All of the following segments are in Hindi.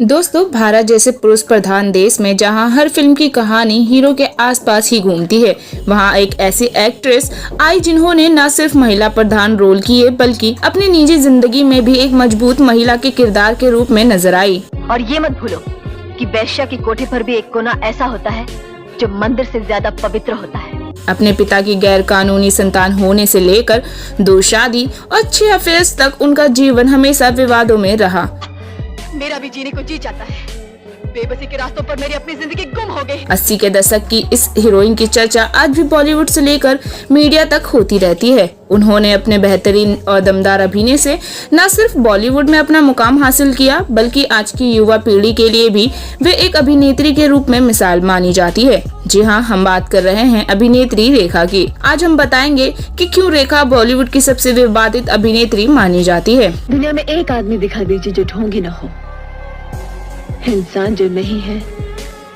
दोस्तों, भारत जैसे पुरुष प्रधान देश में जहां हर फिल्म की कहानी हीरो के आसपास ही घूमती है, वहां एक ऐसी एक्ट्रेस आई जिन्होंने न सिर्फ महिला प्रधान रोल किए बल्कि अपनी निजी जिंदगी में भी एक मजबूत महिला के किरदार के रूप में नजर आई। और ये मत भूलो कि वेश्या के कोठे पर भी एक कोना ऐसा होता है जो मंदिर से ज्यादा पवित्र होता है। अपने पिता की गैर कानूनी संतान होने से लेकर 2 शादी और 6 अफेयर्स तक उनका जीवन हमेशा विवादों में रहा। मेरा भी जीने को जी चाहता है। बेबसी के रास्तों पर मेरी अपनी जिंदगी गुम हो गई। 80 के दशक की इस हीरोइन की चर्चा आज भी बॉलीवुड से लेकर मीडिया तक होती रहती है। उन्होंने अपने बेहतरीन और दमदार अभिनय से न सिर्फ बॉलीवुड में अपना मुकाम हासिल किया बल्कि आज की युवा पीढ़ी के लिए भी वे एक अभिनेत्री के रूप में मिसाल मानी जाती है। जी हाँ, हम बात कर रहे हैं अभिनेत्री रेखा की। आज हम बताएंगे कि क्यों रेखा बॉलीवुड की सबसे विवादित अभिनेत्री मानी जाती है। दुनिया में एक आदमी दिखा दीजिए जो ढोंगी न हो। इंसान जो नहीं है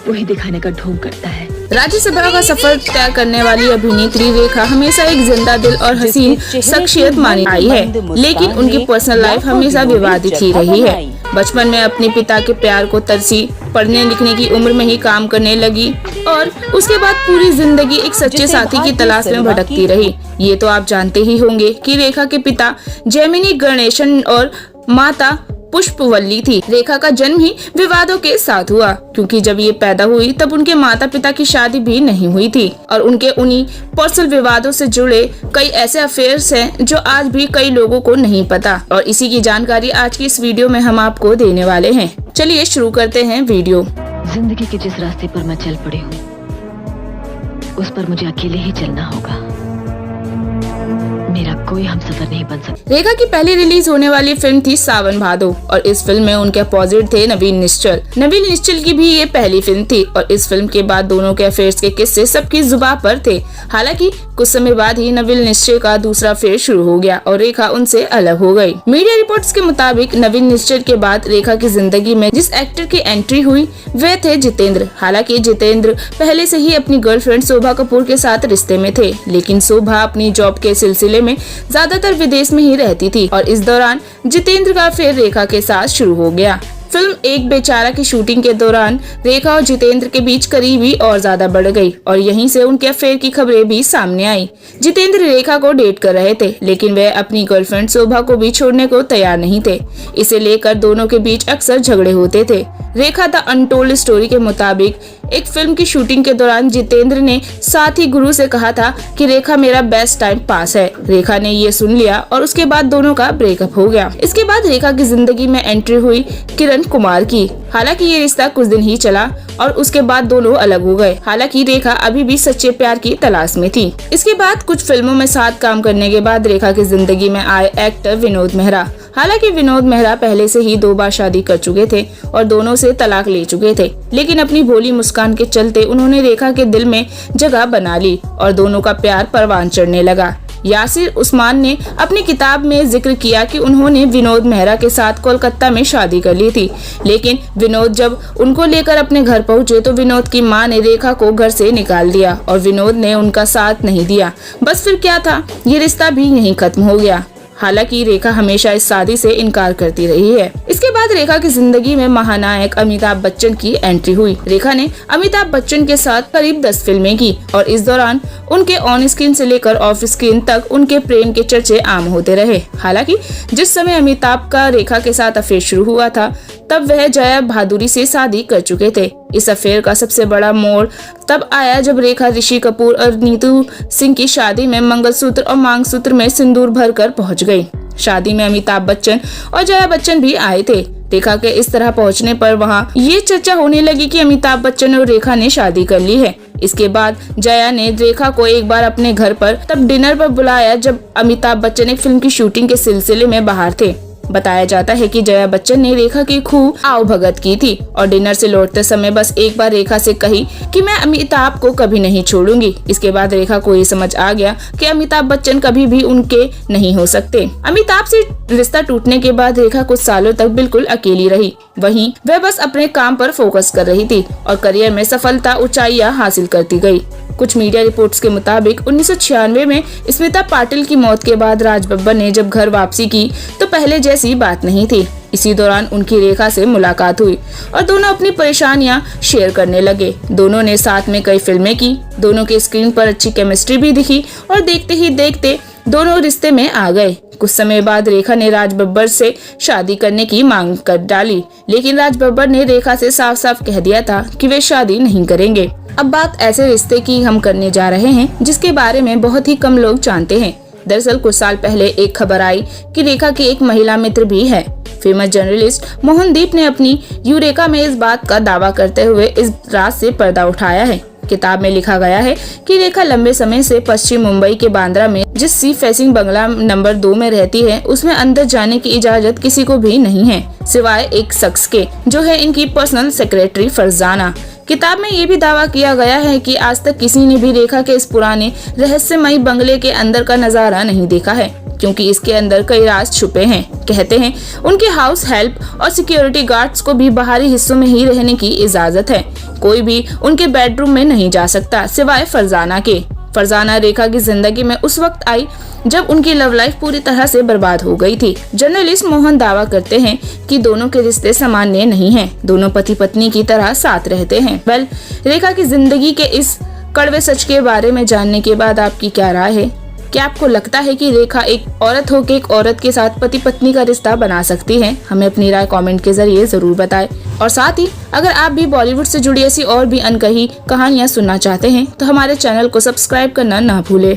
वही दिखाने का ढोंग करता है। राज्यसभा का सफर तय करने वाली अभिनेत्री रेखा हमेशा एक जिंदा दिल और हसीन शख्सियत मानी आई है, लेकिन उनकी पर्सनल लाइफ हमेशा विवादित ही रही है। बचपन में अपने पिता के प्यार को तरसी, पढ़ने लिखने की उम्र में ही काम करने लगी और उसके बाद पूरी जिंदगी एक सच्चे साथी की तलाश में भटकती रही। ये तो आप जानते ही होंगे कि रेखा के पिता जेमिनी गणेशन और माता पुष्पवल्ली थी। रेखा का जन्म ही विवादों के साथ हुआ क्योंकि जब ये पैदा हुई तब उनके माता पिता की शादी भी नहीं हुई थी और उनके उन्हीं पर्सनल विवादों से जुड़े कई ऐसे अफेयर्स हैं जो आज भी कई लोगों को नहीं पता, और इसी की जानकारी आज की इस वीडियो में हम आपको देने वाले हैं। चलिए शुरू करते हैं वीडियो। जिंदगी के जिस रास्ते पर मैं चल पड़ी हूँ उस पर मुझे अकेले ही चलना होगा। मेरा कोई हमसफर नहीं बन सकता। रेखा की पहली रिलीज होने वाली फिल्म थी सावन भादो और इस फिल्म में उनके अपोजिट थे नवीन निश्चल। नवीन निश्चल की भी ये पहली फिल्म थी और इस फिल्म के बाद दोनों के अफेयर्स के किस्से सबकी जुबान पर थे। हालांकि कुछ समय बाद ही नवीन निश्चल का दूसरा अफेयर शुरू हो गया और रेखा उनसे अलग हो गई। मीडिया रिपोर्ट्स के मुताबिक नवीन निश्चल के बाद रेखा की जिंदगी में जिस एक्टर की एंट्री हुई वे थे जितेंद्र। हालांकि जितेंद्र पहले से ही अपनी गर्लफ्रेंड शोभा कपूर के साथ रिश्ते में थे, लेकिन शोभा अपनी जॉब के सिलसिले में ज्यादातर विदेश में ही रहती थी और इस दौरान जितेंद्र का अफेयर रेखा के साथ शुरू हो गया। फिल्म एक बेचारा की शूटिंग के दौरान रेखा और जितेंद्र के बीच करीबी और ज्यादा बढ़ गई और यहीं से उनके अफेयर की खबरें भी सामने आई। जितेंद्र रेखा को डेट कर रहे थे, लेकिन वे अपनी गर्लफ्रेंड शोभा को भी छोड़ने को तैयार नहीं थे। इसे लेकर दोनों के बीच अक्सर झगड़े होते थे। रेखा द अनटोल्ड स्टोरी के मुताबिक एक फिल्म की शूटिंग के दौरान जितेंद्र ने साथी गुरु से कहा था कि रेखा मेरा बेस्ट टाइम पास है। रेखा ने ये सुन लिया और उसके बाद दोनों का ब्रेकअप हो गया। इसके बाद रेखा की जिंदगी में एंट्री हुई किरण कुमार की। हालांकि ये रिश्ता कुछ दिन ही चला और उसके बाद दोनों अलग हो गए। हालांकि रेखा अभी भी सच्चे प्यार की तलाश में थी। इसके बाद कुछ फिल्मों में साथ काम करने के बाद रेखा की जिंदगी में आए एक्टर विनोद मेहरा। हालांकि विनोद मेहरा पहले से ही 2 बार शादी कर चुके थे और दोनों से तलाक ले चुके थे, लेकिन अपनी भोली मुस्कान के चलते उन्होंने रेखा के दिल में जगह बना ली और दोनों का प्यार परवान चढ़ने लगा। यासिर उस्मान ने अपनी किताब में जिक्र किया कि उन्होंने विनोद मेहरा के साथ कोलकाता में शादी कर ली थी, लेकिन विनोद जब उनको लेकर अपने घर पहुंचे तो विनोद की मां ने रेखा को घर से निकाल दिया और विनोद ने उनका साथ नहीं दिया। बस फिर क्या था, ये रिश्ता भी यहीं खत्म हो गया। हालांकि रेखा हमेशा इस शादी से इनकार करती रही है। इसके बाद रेखा की जिंदगी में महानायक अमिताभ बच्चन की एंट्री हुई। रेखा ने अमिताभ बच्चन के साथ करीब 10 फिल्में की और इस दौरान उनके ऑन स्क्रीन से लेकर ऑफ स्क्रीन तक उनके प्रेम के चर्चे आम होते रहे। हालांकि जिस समय अमिताभ का रेखा के साथ अफेयर शुरू हुआ था तब वह जया भादुरी से शादी कर चुके थे। इस अफेयर का सबसे बड़ा मोड़ तब आया जब रेखा ऋषि कपूर और नीतू सिंह की शादी में मंगलसूत्र और मांगसूत्र में सिंदूर भरकर पहुंच गई। शादी में अमिताभ बच्चन और जया बच्चन भी आए थे। रेखा के इस तरह पहुंचने पर वहां ये चर्चा होने लगी कि अमिताभ बच्चन और रेखा ने शादी कर ली है। इसके बाद जया ने रेखा को एक बार अपने घर पर तब डिनर पर बुलाया जब अमिताभ बच्चन एक फिल्म की शूटिंग के सिलसिले में बाहर थे। बताया जाता है कि जया बच्चन ने रेखा की खूब आवभगत की थी और डिनर से लौटते समय बस एक बार रेखा से कही कि मैं अमिताभ को कभी नहीं छोड़ूंगी। इसके बाद रेखा को ये समझ आ गया कि अमिताभ बच्चन कभी भी उनके नहीं हो सकते। अमिताभ से रिश्ता टूटने के बाद रेखा कुछ सालों तक बिल्कुल अकेली रही। वहीं वह बस अपने काम पर फोकस कर रही थी और करियर में सफलता ऊंचाइयां हासिल करती गई। कुछ मीडिया रिपोर्ट्स के मुताबिक 1996 में स्मिता पाटिल की मौत के बाद राज बब्बर ने जब घर वापसी की तो पहले जैसी बात नहीं थी। इसी दौरान उनकी रेखा से मुलाकात हुई और दोनों अपनी परेशानियां शेयर करने लगे। दोनों ने साथ में कई फिल्में की, दोनों के स्क्रीन पर अच्छी केमिस्ट्री भी दिखी और देखते ही देखते दोनों रिश्ते में आ गए। कुछ समय बाद रेखा ने राज बब्बर से शादी करने की मांग कर डाली, लेकिन राज बब्बर ने रेखा से साफ साफ कह दिया था कि वे शादी नहीं करेंगे। अब बात ऐसे रिश्ते की हम करने जा रहे हैं जिसके बारे में बहुत ही कम लोग जानते हैं। दरअसल कुछ साल पहले एक खबर आई कि रेखा की एक महिला मित्र भी है। फेमस जर्नलिस्ट मोहनदीप ने अपनी यूरेका में इस बात का दावा करते हुए इस राज से पर्दा उठाया है। किताब में लिखा गया है कि रेखा लंबे समय से पश्चिम मुंबई के बांद्रा में जिस सी फेसिंग बंगला नंबर 2 में रहती है, उसमें अंदर जाने की इजाजत किसी को भी नहीं है सिवाय एक शख्स के, जो है इनकी पर्सनल सेक्रेटरी फरजाना। किताब में ये भी दावा किया गया है कि आज तक किसी ने भी रेखा के इस पुराने रहस्यमयी बंगले के अंदर का नजारा नहीं देखा है, क्योंकि इसके अंदर कई राज छुपे हैं। कहते हैं उनके हाउस हेल्प और सिक्योरिटी गार्ड्स को भी बाहरी हिस्सों में ही रहने की इजाजत है। कोई भी उनके बेडरूम में नहीं जा सकता सिवाय फरजाना के। फरजाना रेखा की जिंदगी में उस वक्त आई जब उनकी लव लाइफ पूरी तरह से बर्बाद हो गई थी। जर्नलिस्ट मोहन दावा करते हैं कि दोनों के रिश्ते सामान्य नहीं हैं, दोनों पति पत्नी की तरह साथ रहते हैं। वेल, रेखा की जिंदगी के इस कड़वे सच के बारे में जानने के बाद आपकी क्या राय है? क्या आपको लगता है कि रेखा एक औरत होकर एक औरत के साथ पति पत्नी का रिश्ता बना सकती है? हमें अपनी राय कमेंट के जरिए जरूर बताएं। और साथ ही अगर आप भी बॉलीवुड से जुड़ी ऐसी और भी अनकही कहानियां सुनना चाहते हैं तो हमारे चैनल को सब्सक्राइब करना ना भूलें।